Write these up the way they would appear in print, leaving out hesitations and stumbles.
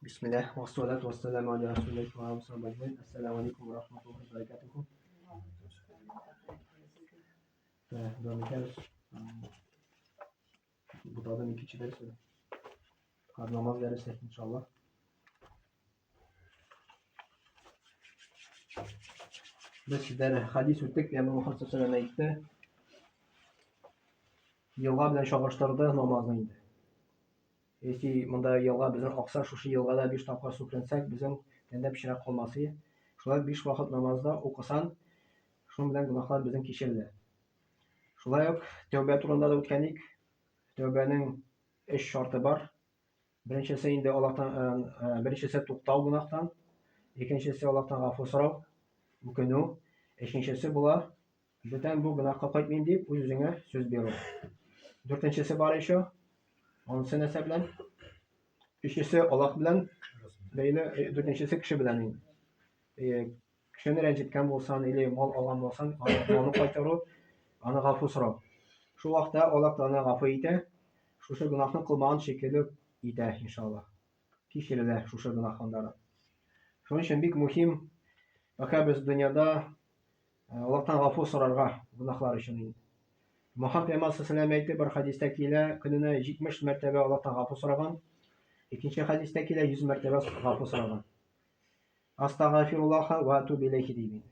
Bismillah, wassalatu wassalamu ala rasulillah wa ala alihi. Assalamu alaikum warahmatullahi wabarakatuh. Devam ederiz. Bu da ikinci ders. Hadi namaz dersi inşallah. Biz sizlere hadis öttik. Peygamber Muhammed sallallahu aleyhi ve sellem aytdi. Yılga bilen şağıştırdı namazını indi. Eski bunda yılga bizim aksa şu yılga da 5 tapkar sükrensek bizim tende pişirak olması. Şulay 5 vakit namazda okusan şunun bilen günahlar bizim kişiler. Şulay yok. Tövbe turunda da ötkendik. Tövbenin 3 şartı var. Birincisi indi Allah'tan, birincisi tuktau günahtan. İkincisi Allah'tan gafur sorav. Bu günü. İkincisi bula. Bütün bu günahka kaytmayın deyip bu yüzüne söz veriyor. Dörtüncüsü var işi. Onun senesi bilen. Üçüncüsü Allah bilen. Böyle dörtüncüsü kişi bilen. Kişini rencitken bolsan, ile mal alan bolsan, malını kaytarır. Ana gafur sorav. Şu vaxtda Allah da ona gafur ite. Şuşa günahını kılmağın şekilde ite inşallah. Pişirirler şuşa günahları. Şunun için bir mühim. Bakar biz dünyada Allah'tan gafur sorarga günahlar için. Muhammed Peygamber sallallahu aleyhi ve sellem bir hadistekiyle gününe 70 mertebe Allah'tan gafur soragan. İkinci hadistekiyle 100 mertebe gafur soragan. Astagfirullah ve etûbü ileyhi deyim.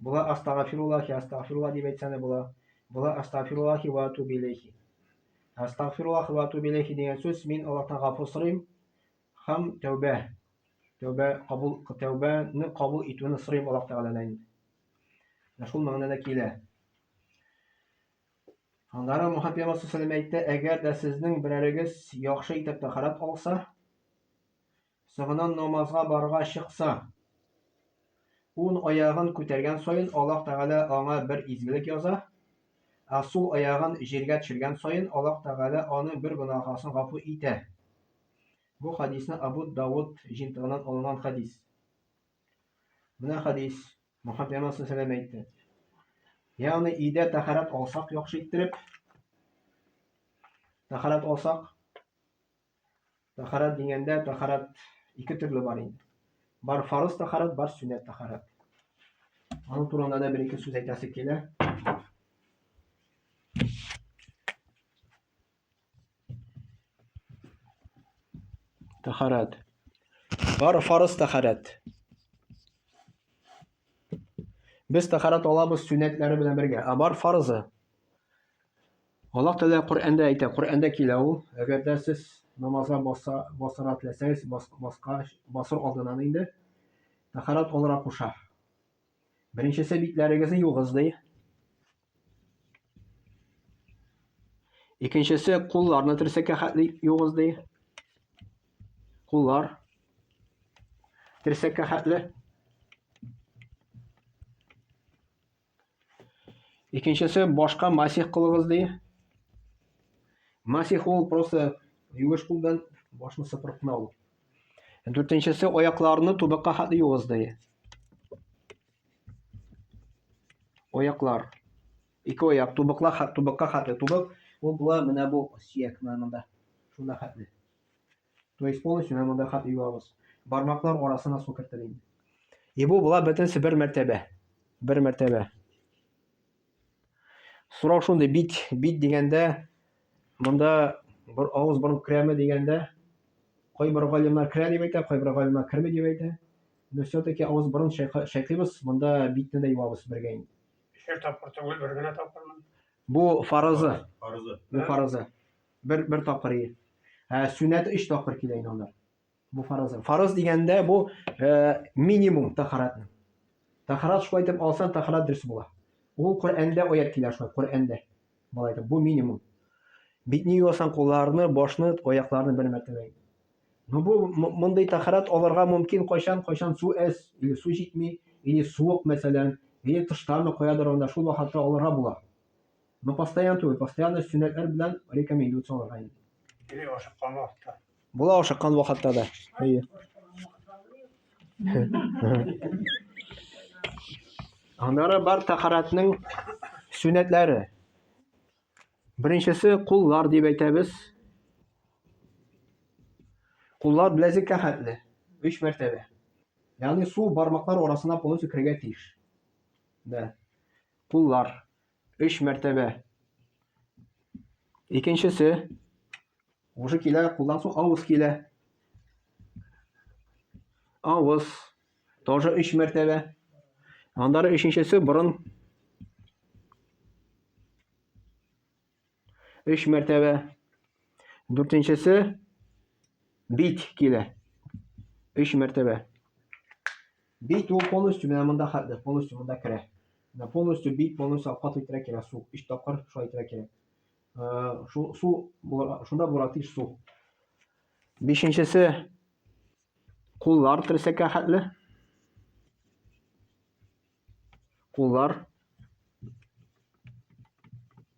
Bula astagfirullah deyip etsene bula. Bula astagfirullah ve etûbü ileyhi. Astagfirullah ve etûbü ileyhi diyen söz min Allah'tan gafur sorayım. Hem tevbeni kabul ettiğini sorayım Allah Teala'dan. Şul manadakiyle. Onlara Muhammed Peygamber sallallahu aleyhi ve sellem aytdı, eğer de sizning birerigiz yaxshi etib tahorat olsa, so'ngan namozga borga chiqsa, o'ng oyog'ini ko'targan so'yin Alloh taolo ona bir ezgilik yoza, so'l oyog'ini yerga tushirgan so'yin Alloh taolo ona bir gunohini g'afur etadi. Bu hadisni Abu Davud jintidan olingan hadis. Buna hadis Muhammed Peygamber sallallahu aleyhi ve sellem aytdı. Yani iyide tahorat olsak yaxshi ettirib, tahorat olsak, tahorat deganda tahorat ikki turli bor endi. Bar farz tahorat, bar sunnat tahorat. Onun turunda da bir iki so'z aytasi kelar. Tahorat. Bar farz tahorat. Biz tahorat olamiz sunnatlari bilan birga. Bar farzı. Allah Teala Kur'an'da aytadi. Kur'an'da keladi. Agar de siz namozga bosira tilasangiz, bosir oldidan endi tahorat olarak qo'shar. Birinchisi bitlaringizni yuvg'izdi. İkinchisi qo'llarni tirsakka xatli yuvg'izdi. Qo'llar tirsakka xatli. İkincisi boshqa masih qilg'izdi. Masih ol просто yuvish qo'ldan boshni sipirib qiladi. Dörtüncüsü oyaqlarını tubiqqa xatli yuvg'izdi. Oyaqlar. İki oyak tubiqqa xatli. Tubiq bu bular mana bu suyak manada. Shunda xatli. То есть полностью mana xat yuvamiz. Barmoqlar orasına suv kiritiling. Bu bular bitinsi bir martaba. Bir martaba. So'roq shunda bit deganda bunda bir og'iz burun kirami deganda qo'y bir olimlar kira deb aytadi, qo'y bir olimlar kirmi deb aytadi. Все-таки og'iz burun shayqiymiz, bunda bitni de yuvamiz birga. Bu farzı. Bu farzı. Bir topqir. Sunnati 3 topqir kelaydi onlar. Bu farzı. Farz deganda bu minimum tahoratni. Tahorat shu aytib olsan tahorat dersi bo'ladi. U Qur'onda oyat kelar shu Qur'onda. Bo'laydi. Bu minimum. Bitni yuvasan qo'llarni, boshni, oyoqlarni bir marta. Bu bunday tahorat olirga mumkin qo'shan suv es, ili suv yetmay, ili sovuq masalan, ili tishlarni qo'yadir onda shu vaqtda olirga bo'ladi. No постоянно sunnatlar bilan rekomendatsiya olirga. Bular oshiqqan vaqtda da. Onlara bar tahoratning sunnatlari. Birinchisi qo'llar deb aytamiz. Kullar bilezikle hatlı. 3 mertebe. Yani su parmaklar orasına polisi kirege tiş. De. Kullar 3 mertebe. İkincisi uşu kile kullan su avuz kile. Avuz тоже 3 mertebe. Onları üçüncüsü burun 3 mertebe. Dördüncüsü bit kile 3 mertebe. Bit o polностью menda hatlı. Polностью menda kire. Polностью bit polностью apatı itire kire su. 3 tapkır şu itire kire. Su şunda buratış su. Beşincisi kullar tirsekka hatlı. Kullar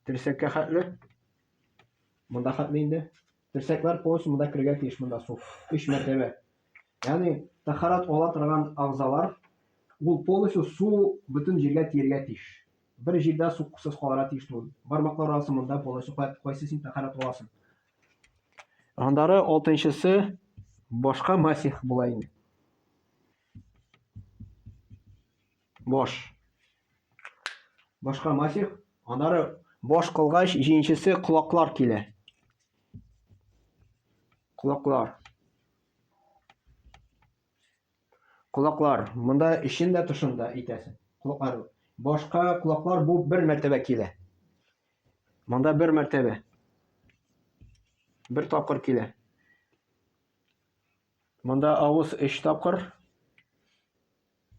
tirsekka hatlı. Munda hatlı indi. Tirsekler polностью munda kirge tiş munda su. 3 mertebe. Yani taharat ola turgan ağzalar ул полностью su bütün жерге тиерге тиеш. Bir жерде su сусыз калырга тиеш түгел. Бармаклар арасы мында полностью кайсы син тахарат аласың. Андары алтынчысы башка масих була инде. Бош. Башка масих. Андары бош кылгач җинчесе кулаклар килә. Кулаклар. Kulaklar. Bunda işinde dışında itesin. Kulaklar. Başka kulaklar bu bir mertebe kile. Bunda bir mertebe. Bir tapkır kile. Bunda avuz 3 tapkır.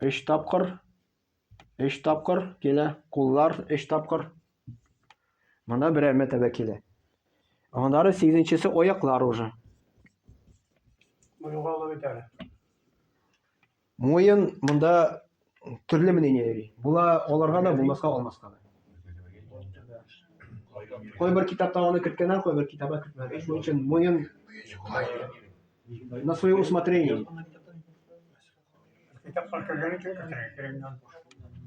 3 tapkır. 3 tapkır kile. Kullar 3 tapkır. Bunda birer mertebe kile. Onları 8'incisi oyaklar уже. Moyun bunda türlü мнениелери. Була оларга да, булмаска алмаска да. Кой бер китапта аны керткәннән, кой бер китапта кертмәгән. Шуның өчен моyun на свое усмотрение. Китапка кергән икән керткән.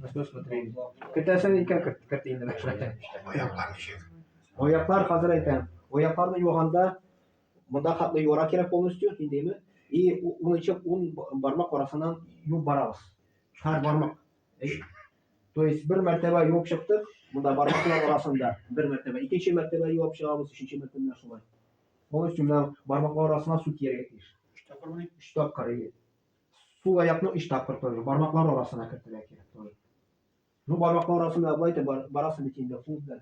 На свое усмотрение. Кертәсен икән кертте инде. Аяклар хәзер әйтәм. Аякларны юганда монда хатлы юра кирәк полностью, индеме? И он бармак арасынан юып барабыз. Her barmak. То есть bir mertebe yuып чыктык. Бунда бармаклар арасында bir mertebe. İkinci mertebe yuып чыгабыз, üçüncü mertebe шулай. Полностью менә бармаклар арасына су тияргә тиеш. 3 тапкыр. Сул аякны 3 тапкыр тоже. Бармаклар арасына кертергә кирәк тоже. Ну бармаклар арасында булайты барасы бит инде сул белән.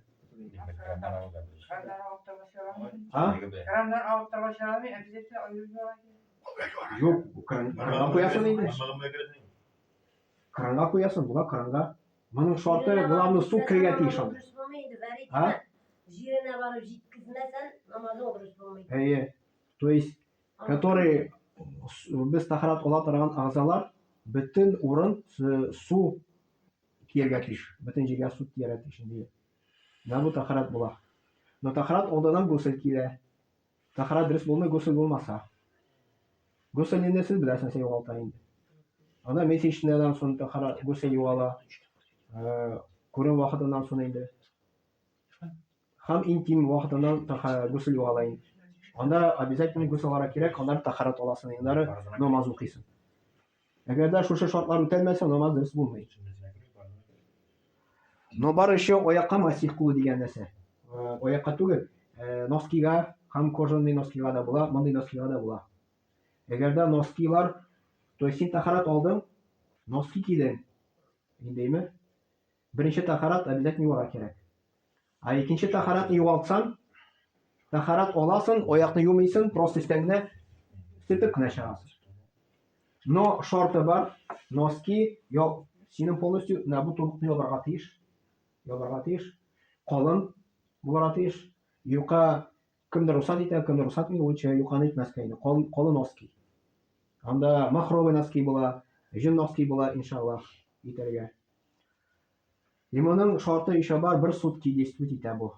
Ha? Крандан алып табашаларны обязательно оюрга. Yok, kranга куясың инде. Kranга куясың, була kranга. Моның шарты главный су киргә тиеш аны. Ha? Жиренә барып җиткезмәсән, намазы дөрес булмый. Әйе. То есть, который без тахарат ала торган агзалар, бөтен урын су киргә тиеш. Бөтен җиргә су тияргә тиеш инде. Менә бу тахарат була. Но тахарат алдан гусел килә. Тахарат дөрес булмый, гусел булмаса. Гусел инде сез беләсез син югалта инде. Ана месячныйдан соң тахарат гусел югала. Күрен вакытыннан соң инде. Һәм интим вакытыннан тахарат гусел югала инде. Анда обязательно гусел ара кирәк, аннары тахарат аласың инде, намаз укыйсың. Әгәр дә шушы шартлар үтәлмәсә, намаз дөрес булмый. Но бар еще аякка масих кылу дигән нәрсә. Аякка түгел, носкига, һәм кожаный носкига да була, мондый носкига да була. Әгәр дә носкилар, то есть син тахарат алдың, носки кидең. Индеме? Беренче тахарат обязательно югара кирәк. А икенче тахаратны югалтсаң, тахарат аласың, аякны юмыйсың, просто истәңне сетеп кенә чыгасың. Но шарты бар, носки, синең полностью на бу тубыкны ябарга тиеш. Ябарга тиеш. Калын булырга тиеш. Юка кемдер русат итә, кемдер русат итмәй, ул юканы итмәскә инде. Калын носки. Анда махровый носки була, җен носки була, иншаллах, итәргә. Лимонның шарты еще бар, бір сутки действует итә бу.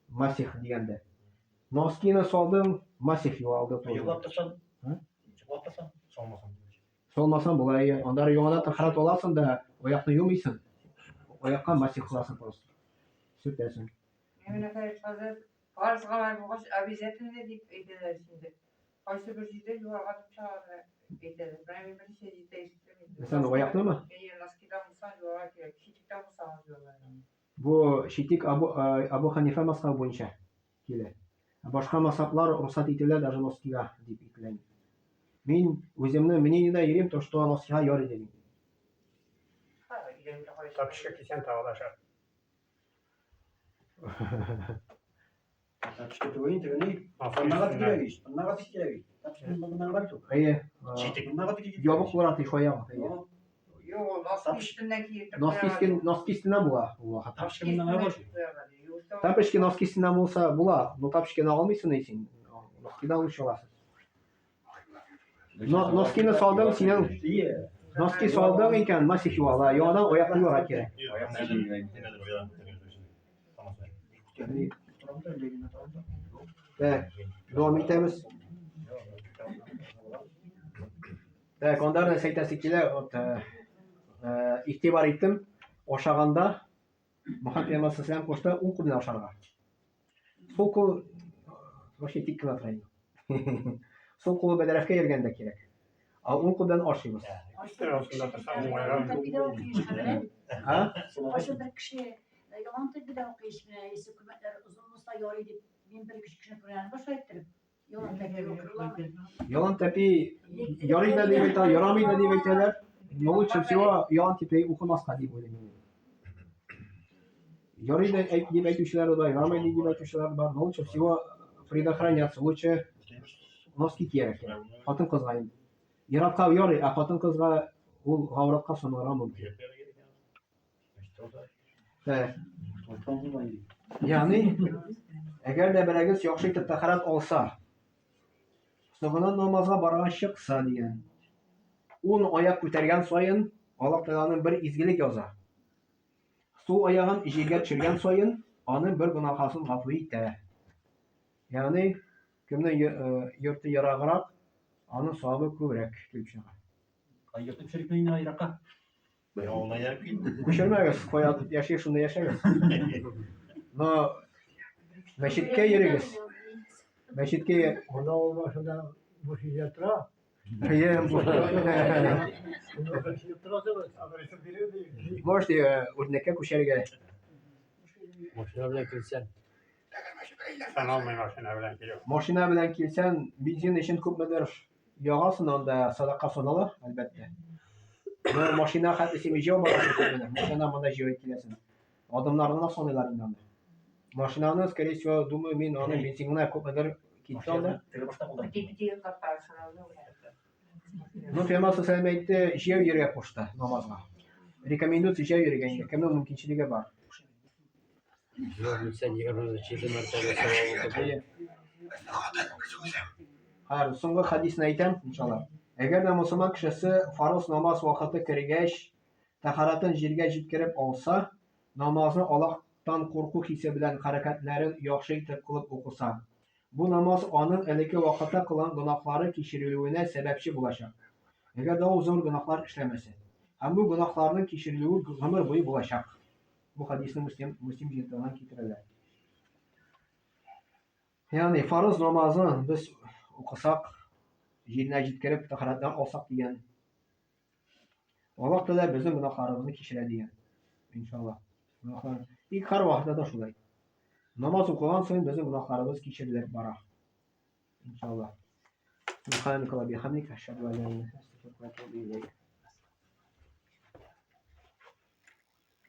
Масих дигәндә. Носкины салдым, масих юалды тоже. Солмасан була. Андары яңадан тахарат аласың да, аякны юмыйсың. Аякка масих кыласың просто. Сүтәсең. Менә хәзер фарз гамәл булгач обязательно дип әйтәләр инде. Ayşe bir şeyde yuvarlatıp çağırdı. Bekledim. Ben bir şey değiştirmedim. Sen o ayakta mı? Laskiden musan yuvarlak gerek. Şitikten musan diyorlar. Bu Şitik Abu Hanife mazhabı boyunca kile. Başka mazhablar ruhsat itiler даже носкиga deyip itileni. Min o'zimni мнениеда yerim то, что носкиga yor edelim. Tapışka kisen tavalaşar. Tapışka tuğayın tüğünü. Afiyet Bunlara olsun. tüküreviş. Bunlara tüküreviş. Tapışka bunlara tüküreviş. Eye, Bunlara tüküreviş. yobuk bular tişoya. Yok, laskı üstünden giyip Носки üstünden bula. Tapışka bunlara boş. Тапочки носки üstünden bulsa bula. Bu тапочкini almışsın için. Носкиdan almış olasın. Носкini saldın senin. İyi. Носки saldın iken masih yuvala. Yoğadan ayaklı yorak gerek. Evet. Devam etemiz. Evet. Onların seytesikiyle ihtibar ettim. Oşağında Muhammed Peygamber Aleyhisselam koşta 10 kudun aşağıya. Sol kol başı dik kılatırayım. Sol kolu bedarafka yergende gerek. A 10 kuddan aşıyoruz. İster olsun da sen bu ayran. Ha? Başka bir kişi yalan bir de okuyuş hükümetler uzun olsa yol edip bin bir kişi kuran başka ettirip yalan tek okurlar. Yalan tepi yarıyla diyebilirler, yaramıyla diyebilirler. Yolu çözüyor, yalan tepeyi okumaz kadip öyle. Yarıyla diyebilirler var, yaramıyla diyebilirler var. Yolu çözüyor, предохраняться лучше носки киерek. Хатын кызга. Иракка ярый, а хатын кызга ул гавракка сонора мөмкин. Yani eğer de belediye yaxşı итеп тәһарәт алса, соңыннан намазга барган чыкса дигән. Ун аяк күтәргән саен Аллаһ Тәгаланың бер изгелек яза. Сул аягын җиргә төшергән саен аның бер гынахасын гафу итә. Yani кемнең йорты яраграк, аның савабы күбрәк килеп чыга. Ayakta çürükmeyin ayrakka. Ona yer bildi. Күчермәгез, кая яшәй шунда яшәгез. Но мәчеткә йөрегез. Мәчеткә Ona olmasında bu şey yatıra. Bunu şey yatırasınız. Adresi biri değil. Можете үрнәккә күчәргә. Başına bile kılsan. Sen almayın başına bilen geliyor. Машина белән килсәң, бензин өчен күпмедер ягасың анда садака санала, әлбәттә. Но машина хәтле син җау барасың күпмедер. Машина монда җау киләсең. Адымнарына саныйлар инде анда. Машинаны, скорее всего, думаю, мин аны бензинына күпмедер китте анда. Tırı başta buldu. Gidiyor kaplar sana. Ну, Пейгамбер саллаллаху алейхи ва әйтте, җәү йөргә кушты намазга. Рекомендация җәү йөргә инде. Кемнең мөмкинчелеге бар. Sen yarın çizim mertebe sevabı Һәр соңгы хадисне әйтәм, иншалла. Әгәр дә мөселман кешесе фарыз намаз вакыты кергәч, тәһаратын җиргә җиткереп алса, намазны Аллаһтан курку хисе белән хәрәкәтләрен яхшы итеп кылып укыса, бу намаз аның элекке вакытта кылган гөнаһлары кичерелүенә сәбәпче булачак. Әгәр дә ул зур гөнаһлар эшләмәсә, һәм бу гөнаһларның кичерелүе гомер буе булачак. Бу хадисне Муслим җиртәгән китерәләр. Yani farz namazını biz okusak, yerine җиткереп тәһарәттән алсак дигән. Аллаһ Тәгалә безнең гөнаһларыбызны кичерә дигән. Иншалла. Гөнаһлар бик һәр вакытта да шулай. Намаз укыган саен безнең гөнаһларыбыз кичерелеп бара. Иншалла. Субханакалла бихамдика, ашһаду ан ла илаха илля анта, астагфирука ва атубу илейк.